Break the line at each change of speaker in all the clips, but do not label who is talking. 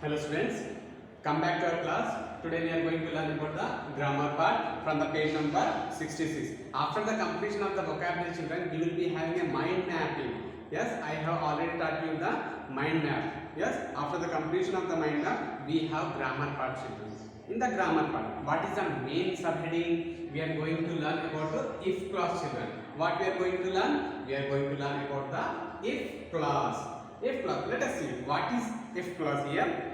Hello students, come back to our class. Today we are going to learn about the grammar part from the page number 66. After the completion of the vocabulary children, you will be having a mind mapping. Yes, I have already taught you the mind map. Yes, after the completion of the mind map, we have grammar part children. In the grammar part, what is the main subheading? We are going to learn about the if clause children. What we are going to learn? We are going to learn about the if clause. If clause. Let us see what is if clause here.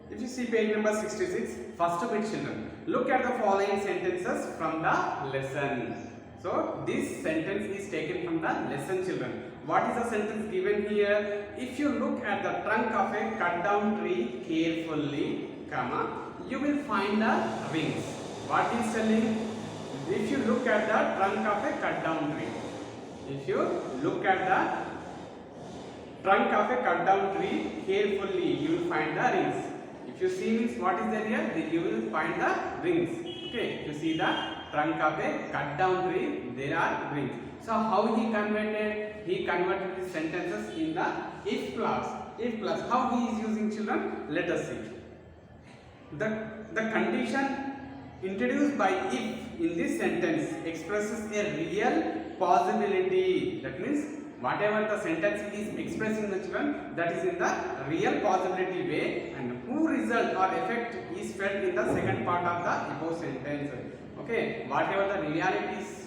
If you see page number 66, first bit children, look at the following sentences from the lesson. So this sentence is taken from the lesson children. What is the sentence given here? If you look at the trunk of a cut down tree carefully, comma, you will find the rings. What is telling? If you look at the trunk of a cut down tree, if you look at the trunk of a cut down tree carefully, you will find the rings. If you see means what is there here, then you will find the rings. Okay, if you see the trunk of a cut down tree, there are rings. So how he converted? He converted the sentences in the if clause. If clause. How he is using children? Let us see. The condition introduced by if in this sentence expresses a real possibility. That means whatever the sentence is expressing the children, that is in the real possibility way, and who result or effect is felt in the second part of the above sentence. Okay, whatever the reality is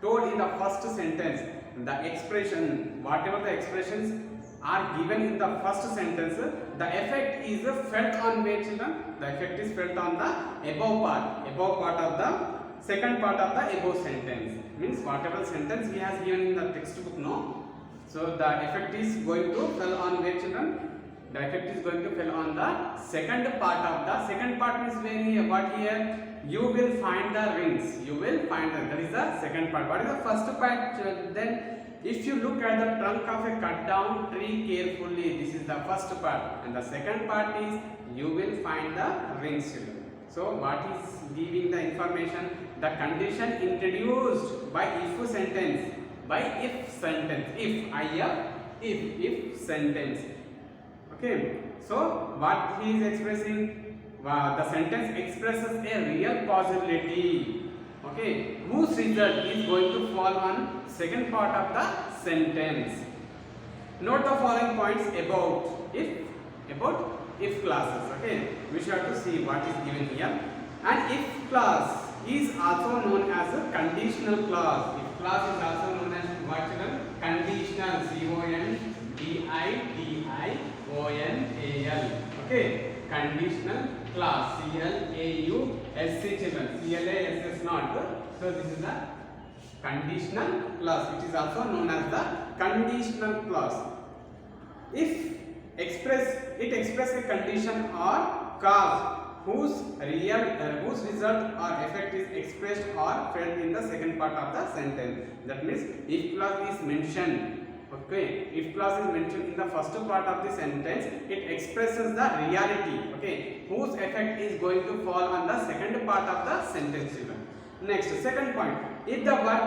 told in the first sentence, the expression, whatever the expressions are given in the first sentence, the effect is felt on where children? The effect is felt on the above part of the second part of the above sentence. Means whatever sentence he has given in the textbook, no? So the effect is going to fell on where children? The effect is going to fell on the second part of the second part means where here? What here? You will find the rings. You will find them. That is the second part. What is the first part? Then if you look at the trunk of a cut down tree carefully, this is the first part, and the second part is you will find the rings children. So what is giving the information? The condition introduced by if sentence. By if sentence, if sentence. Okay, so what he is expressing? The sentence expresses a real possibility. Okay, whose result is going to fall on second part of the sentence. Note the following points about if clauses. Okay, we shall have to see what is given here. An if clause is also known as a conditional clause. If clause is also known as what children? Conditional. CONDITIONAL. Okay, conditional clause. CLAUSC children. CLASS not. So this is the conditional clause, which is also known as the conditional clause. If it expresses a condition or cause whose result or effect is expressed or felt in the second part of the sentence. That means if clause is mentioned. Okay, if clause is mentioned in the first part of the sentence, it expresses the reality. Okay, whose effect is going to fall on the second part of the sentence. Next, second point. If the verb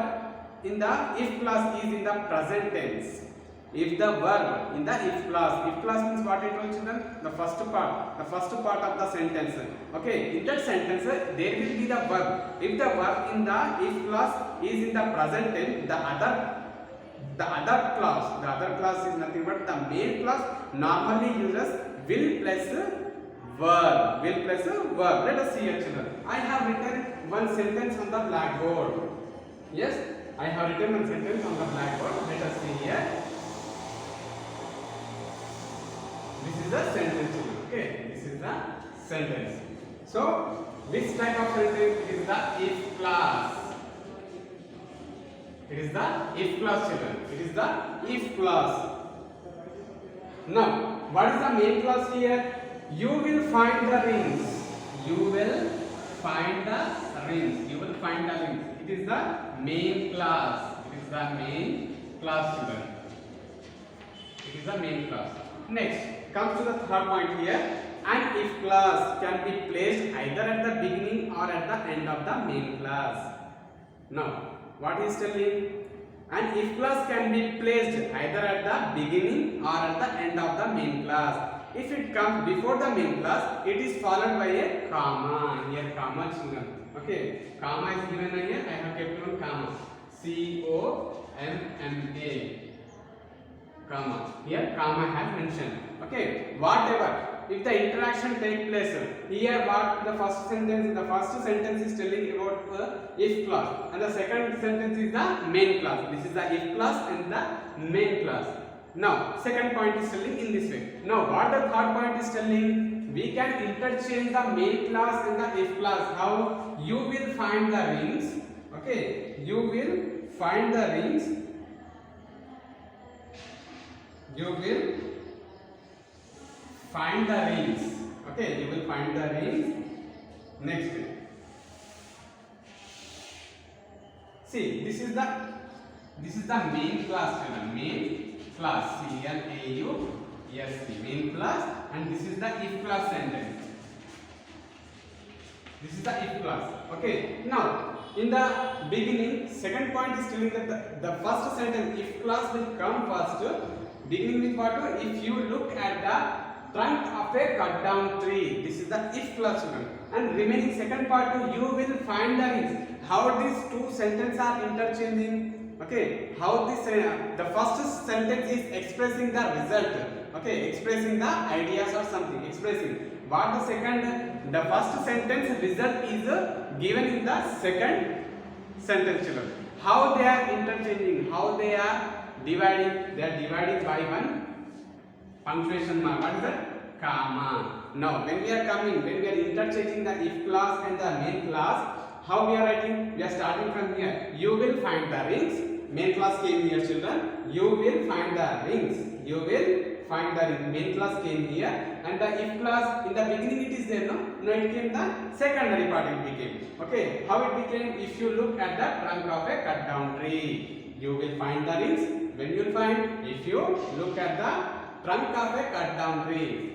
in the if clause is in the present tense. If the verb in the if clause means what I told children? The first part of the sentence. Okay, in that sentence there will be the verb. If the verb in the if clause is in the present tense, the other clause is nothing but the main clause normally uses will plus verb. Let us see here children. I have written one sentence on the blackboard. Yes, I have written one sentence on the blackboard. Let us see here. This is the sentence. Okay, this is the sentence. So, which type of sentence? It is the if clause. It is the if clause children. It is the if clause. Now, what is the main clause here? You will find the rings. You will find the rings. It is the main clause. It is the main clause children. It is the main clause. Next, comes to the third point here. An if clause can be placed either at the beginning or at the end of the main clause. Now, what he is telling? and if clause can be placed either at the beginning or at the end of the main clause. If it comes before the main clause, it is followed by a comma. Here comma children. Okay, comma is given here. I have kept one comma. COMMA. Comma. Here comma has mentioned. Okay, whatever. If the interaction take place here, what the first sentence is telling about if clause, and the second sentence is the main clause. This is the if clause and the main clause. Now second point is telling in this way. Now what the third point is telling, we can interchange the main clause and the if clause. How? You will find the rings. Okay, you will find the rings. You will find the rings. Okay, you will find the rings. Next, see, this is the main class, main class, CLAUSE, main class, and this is the if class sentence. This is the if class. Okay, now in the beginning, second point is telling that the first sentence if class will come first, beginning with what? If you look at the trunk of a cut down tree. This is the if clause, and remaining second part, you will find the rings. How these two sentences are interchanging? Okay, how this the first sentence is expressing the result. Okay, expressing the ideas or something. Expressing what the second, the first sentence result is given in the second sentence, children. How they are interchanging? How they are dividing? They are dividing by one punctuation mark. What is that? Comma. Now when we are interchanging the if clause and the main clause, how we are writing? We are starting from here. You will find the rings. Main clause came here, children. You will find the rings. You will find the rings. Main clause came here, and the if clause in the beginning it is there, no? No, it came the secondary part. It became. Okay. How it became? If you look at the trunk of a cut down tree, you will find the rings. When you will find? If you look at the trunk of a cut down tree.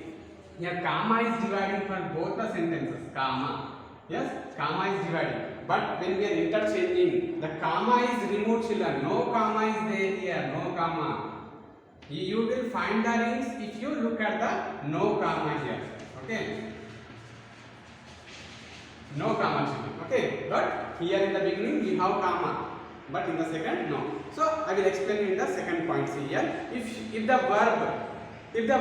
Here comma is dividing from both the sentences. Comma. Yes, comma is dividing. But when we are interchanging, the comma is removed, children. No comma is there here. No comma. You will find the rings if you look at the no comma here. Okay. No comma, children. Okay. But here in the beginning we have comma. But in the second, no. So I will explain in the second point. See here. If the verb in the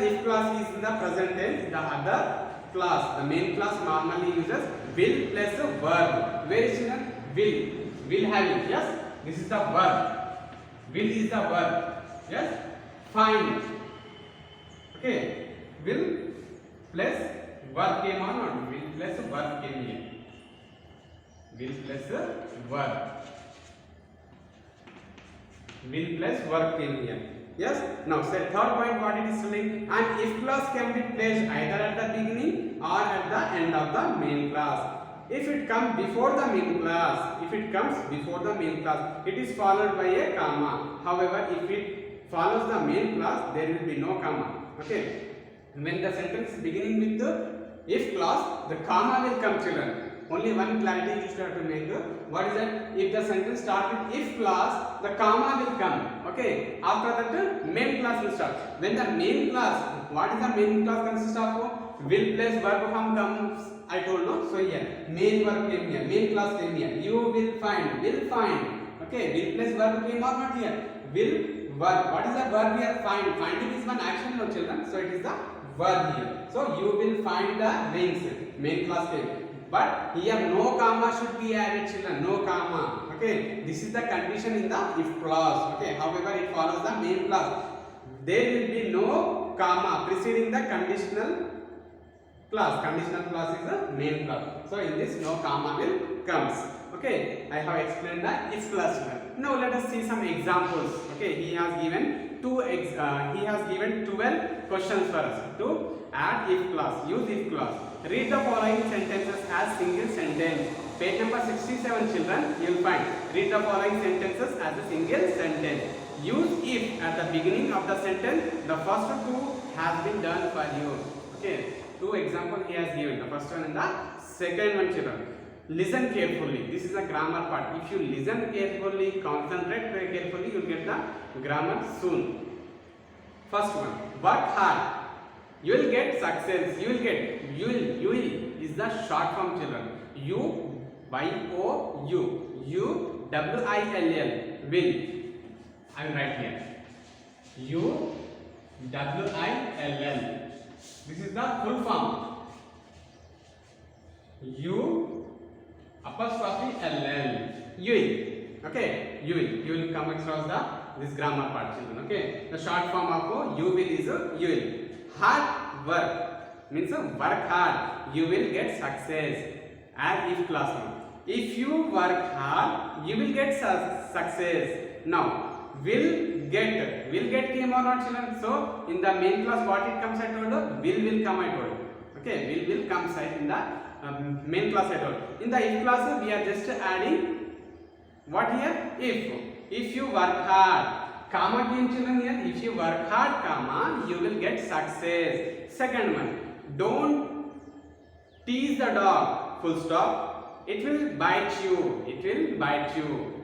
if clause is in the present tense, the other clause, the main clause normally uses will plus a verb. Where is it? Will have it. Yes. This is the verb. Will is the verb. Yes. Find. Okay. Will plus verb came on, or will plus verb came here. Will plus verb. Will plus verb came here. Yes. Now, third point, what it is telling? An if clause can be placed either at the beginning or at the end of the main clause. If it comes before the main clause, it is followed by a comma. However, if it follows the main clause, there will be no comma. Okay. When the sentence is beginning with the if clause, the comma will come, children. Only one clarity you have to make. What is that? If the sentence starts with if clause, the comma will come. Okay. After that, main clause will start. When the main clause, what is the main clause consist of? Will plus verb form comes. I told no. So here, main verb came here. Main clause came here. You will find. Will find. Okay. Will plus verb came or not here? Will verb. What is the verb here? Find. Finding is one action, no, children. So it is the verb here. So you will find the rings. Main clause came. But here no comma should be added, children. No comma. Okay. This is the condition in the if clause. Okay. However, it follows the main clause. There will be no comma preceding the conditional clause. Conditional clause is the main clause. So in this, no comma will comes. Okay. I have explained the if clause. Now let us see some examples. Okay. He has given 12 questions for us to add if clause. Use if clause. Read the following sentences as single sentence. Page number 67, children, you will find. Read the following sentences as a single sentence. Use if at the beginning of the sentence. The first two has been done for you. Okay. Two examples he has given. The first one and the second one, children. listen carefully. This is a grammar part. If you listen carefully, concentrate very carefully, you will get the grammar soon. First one, work hard, you will get success. You will is the short form, children. U-W-I-L-L, will. I will write here U-W-I-L-L. This is the full form. U''L''L. You will. Okay, you will come across this grammar part, children. Okay, the short form of you will is you will. Hard work means work hard, you will get success. As if classroom, if you work hard, you will get success. Now will get came or not, children? So in the main class, what it comes, I told you, will come, I told you. Okay, will comes in the main class, I told. In the if class, we are just adding what here? If you work hard, comma came, children, here. If you work hard, comma, you will get success. Second one, don't tease the dog, full stop, it will bite you.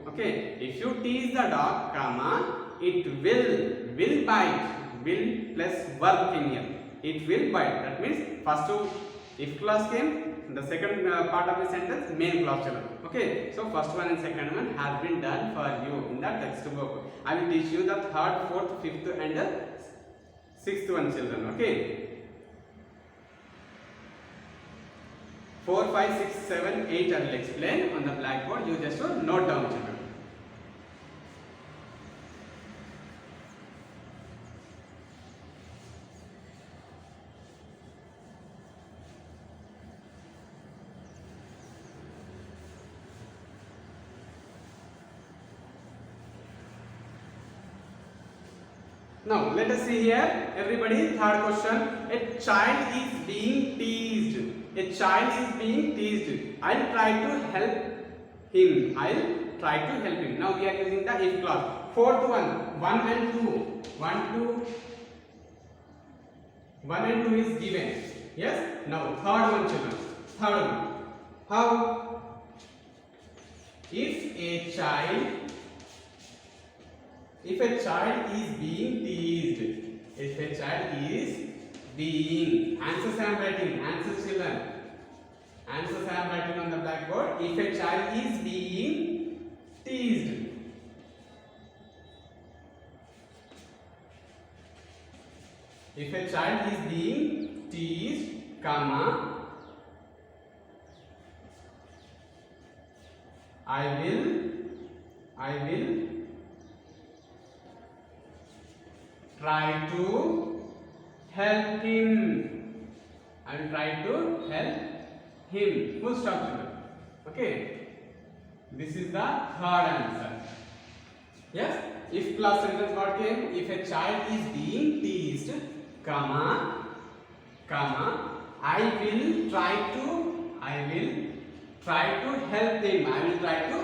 Okay, if you tease the dog, comma, it will bite, will plus verb in here, it will bite. That means first two if clause came, the second part of the sentence main clause, children. Okay, so first one and second one has been done for you in the textbook. I will teach you the third, fourth, fifth and sixth one, children. Okay, 4, 5, 6, 7, 8 I will explain on the blackboard. You just note down, children. Now let us see here, everybody. Third question: a child is being teased. A child is being teased. I'll try to help him. Now we are using the if clause. Fourth one, 1 and 2. 1 and 2 is given. Yes. Now third one, children. Third one. How? If a child is being teased, answers I am writing, answers, children. Answers I am writing on the blackboard. If a child is being teased, comma, I will try to help him. I will try to help him. Full stop, children. Okay. This is the third answer. Yes. If class sentence what came? If a child is being teased, comma, I will try to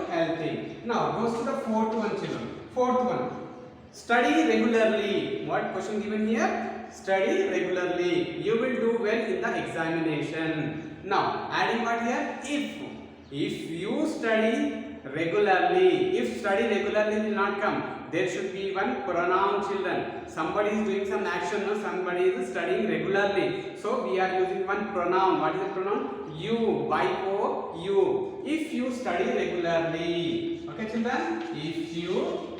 help him. Now goes to the fourth one, children. Fourth one. Study regularly. What question given here? Study regularly. You will do well in the examination. Now adding what here? If you study regularly. If study regularly will not come. There should be one pronoun, children. Somebody is doing some action, no? Somebody is studying regularly. So we are using one pronoun. What is the pronoun? You. You. If you study regularly. Okay, children. If you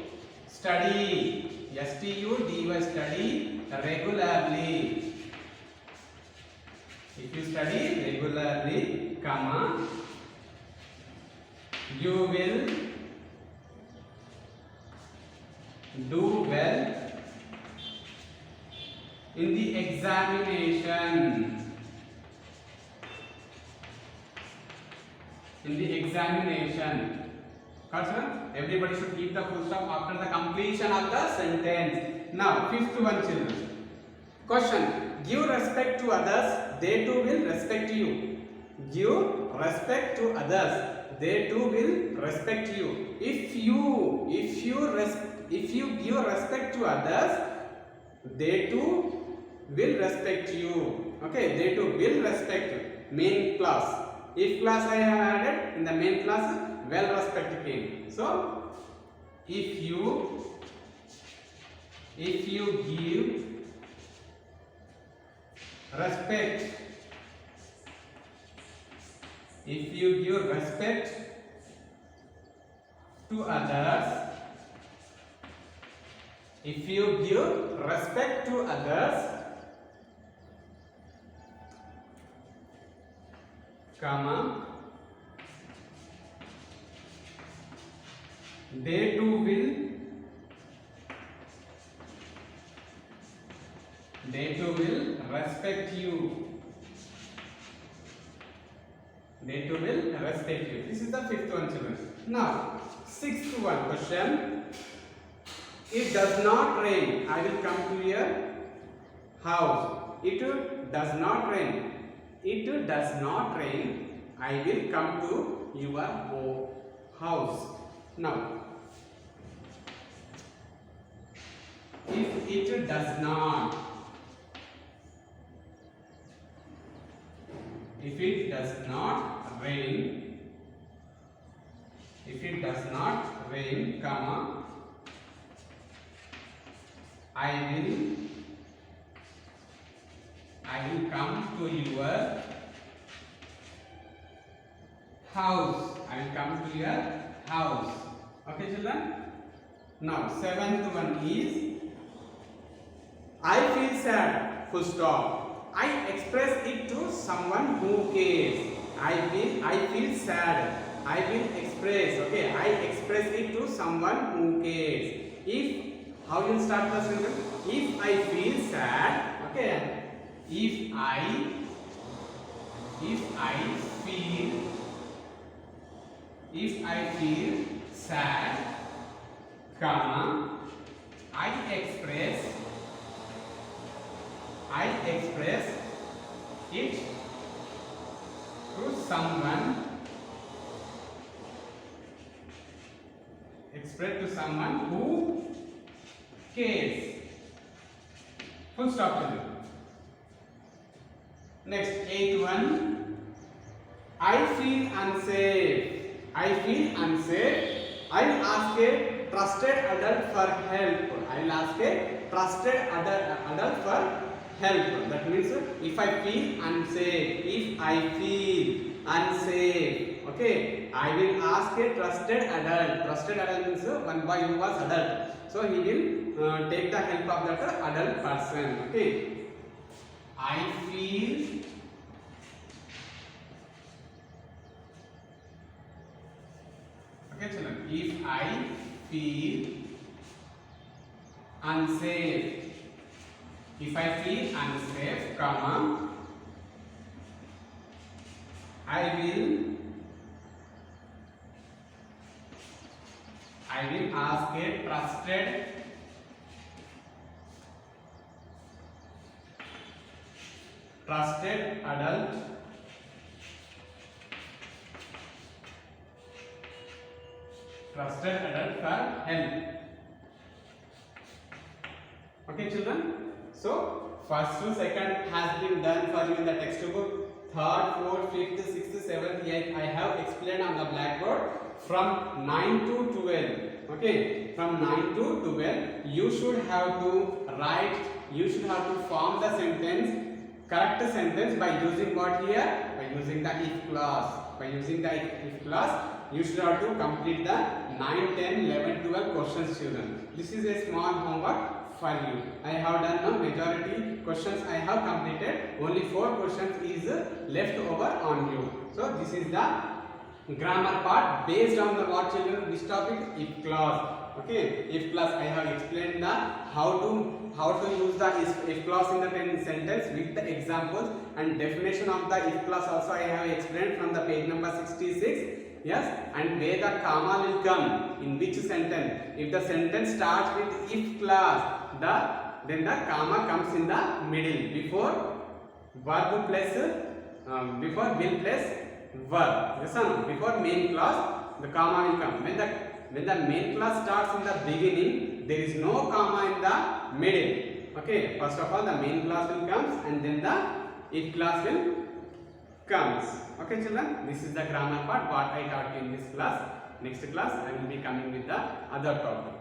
study, S-T-U-D-Y, study regularly. If you study regularly, comma, you will do well in the examination. Everybody should keep the full stop after the completion of the sentence. Now, fifth one, children. Question: give respect to others, they too will respect you. Give respect to others, they too will respect you. If you give respect to others, they too will respect you. Okay, they too will respect. Main class. If clause I have added in the main clause, well respect came. So if you give respect, if you give respect to others, if you give respect to others, comma, they too will respect you. They too will respect you. This is the fifth one, children. Now, sixth one question. It does not rain. I will come to your house. It does not rain. It does not rain. I will come to your house. Now, if it does not, if it does not rain, if it does not rain, comma, I will come to your house. I will come to your house. Okay, children? Now, seventh one is I feel sad, full stop. I express it to someone who cares. I feel sad. I will express. Okay, I express it to someone who cares. If, how you will start the sentence? If I feel sad, okay. If I feel sad, comma, I express it to someone, who cares. Full stop, children. Next, eighth one. I feel unsafe. I feel unsafe. I will ask a trusted adult for help. I will ask a trusted adult for help. That means if I feel unsafe, if I feel unsafe, okay, I will ask a trusted adult. Trusted adult means one boy who was adult. So he will take the help of that adult person. Okay. I feel okay, children. If I feel unsafe, if I feel unsafe, comma, I will ask a trusted adult for help. Okay, children. So first to second has been done for you in the textbook. Third, fourth, fifth, sixth, seventh, eighth I have explained on the blackboard from 9 to 12. Okay, from 9 to 12 you should have to write, you should have to form the sentence, correct sentence by using what here? By using the if clause. By using the if clause, you should have to complete the 9, 10, 11, 12 questions, children. This is a small homework for you. I have done now majority questions I have completed. Only 4 questions is left over on you. So this is the grammar part based on the what, children? This topic, if clause. Okay, if clause I have explained the how to use the if clause in the sentence with the examples, and definition of the if clause also I have explained from the page number 66. Yes, and where the comma will come in which sentence. If the sentence starts with if clause, then the comma comes in the middle before verb plus before will plus verb. Listen, before main clause the comma will come. When the main clause starts in the beginning, there is no comma in the middle. Okay, first of all the main clause will come and then the if clause will comes. Okay children, this is the grammar part what I taught you in this class. Next class I will be coming with the other topic.